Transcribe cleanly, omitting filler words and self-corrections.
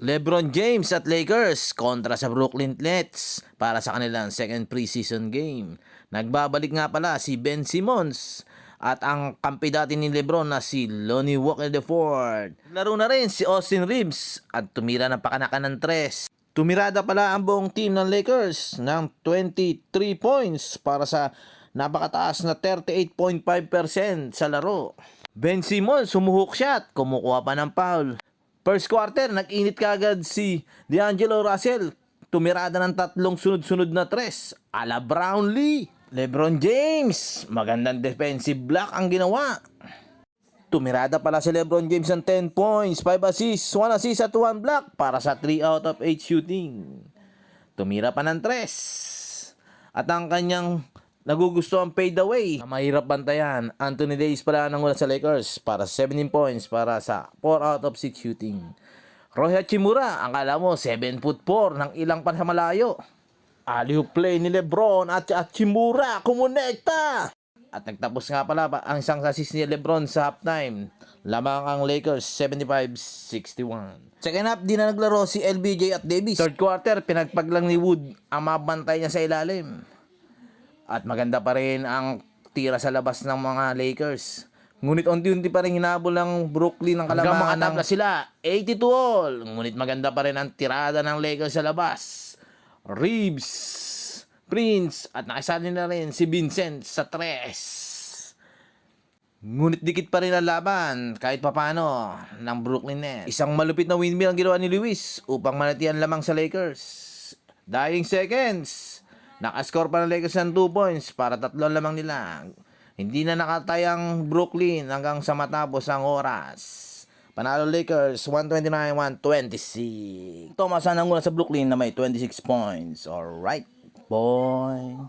LeBron James at Lakers kontra sa Brooklyn Nets para sa kanilang second preseason game. Nagbabalik nga pala si Ben Simmons at ang kampi dati ni LeBron na si Lonnie Walker IV. Laro na rin si Austin Reeves at tumira ng pakanakan ng tres. Tumirada pala ang buong team ng Lakers ng 23 points para sa napakataas na 38.5% sa laro. Ben Simmons sumuhook shot, kumukuha pa ng foul. First quarter, nag-init kagad si D'Angelo Russell. Tumirada ng tatlong sunod-sunod na tres. Ala Brownlee. LeBron James, magandang defensive block ang ginawa. Tumirada pala si LeBron James ng 10 points, 5 assists, 1 assist at 1 block para sa 3 out of 8 shooting. Tumira pa ng tres. At ang kanyang nagugustuhan fadeaway na mahirap bantayan, Anthony Davis pala nangulat sa Lakers para 17 points para sa 4 out of 6 shooting. Rui Hachimura, ang kala mo 7'4" ng ilang pa sa malayo. Alley-oop play ni LeBron at Hachimura kumonekta. At nagtapos nga pala ang isang assist ni LeBron sa halftime. Lamang ang Lakers 75-61. Second half, di na naglaro si LBJ at Davis. Third quarter, pinagpag lang ni Wood ang mabantay niya sa ilalim. At maganda pa rin ang tira sa labas ng mga Lakers. Ngunit unti-unti pa rin hinabol ng Brooklyn ng kalamangan. Hanggang makatabla sila, 82 all. Ngunit maganda pa rin ang tirada ng Lakers sa labas. Reeves, Prince, at nakisali na rin si Vincent sa tres. Ngunit dikit pa rin ang laban kahit papano ng Brooklyn Nets. Isang malupit na windmill ang ginawa ni Lewis upang manatian lamang sa Lakers. Dying seconds. Nakascore pa ng Lakers ng 2 points para 3 lamang nila. Hindi na nakatayang Brooklyn hanggang sa matapos ang oras. Panalo Lakers 129-126. Thomas ang nanguna sa Brooklyn na may 26 points. Alright, boy.